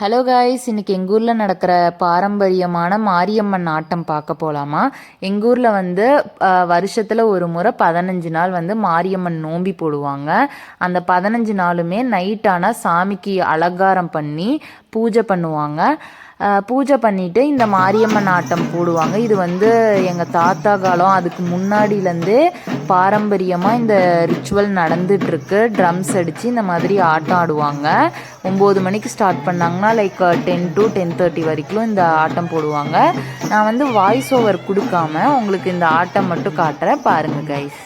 Hello guys, இன்றைக்கி எங்கள் ஊரில் நடக்கிற பாரம்பரியமான மாரியம்மன் ஆட்டம் பார்க்க போகலாமா. எங்கள் ஊரில் வந்து வருஷத்தில் ஒரு முறை 15 நாள் வந்து மாரியம்மன் நோம்பி போடுவாங்க. அந்த 15 நாளுமே நைட்டானால் சாமிக்கு அலங்காரம் பண்ணி பூஜை பண்ணுவாங்க. பூஜை பண்ணிவிட்டு இந்த மாரியம்மன் ஆட்டம் போடுவாங்க. இது வந்து எங்கள் தாத்தா காலம் அதுக்கு முன்னாடியிலேருந்தே பாரம்பரியமாக இந்த ரிச்சுவல் நடந்துகிட்ருக்கு. ட்ரம்ஸ் அடித்து இந்த மாதிரி ஆட்டம் ஆடுவாங்க. 9 மணிக்கு ஸ்டார்ட் பண்ணாங்கன்னா லைக் 10 to 10:30 வரைக்கும் இந்த ஆட்டம் போடுவாங்க. நான் வந்து வாய்ஸ் ஓவர் கொடுக்காம உங்களுக்கு இந்த ஆட்டம் மட்டும் காட்டுறேன், பாருங்கள் கைஸ்.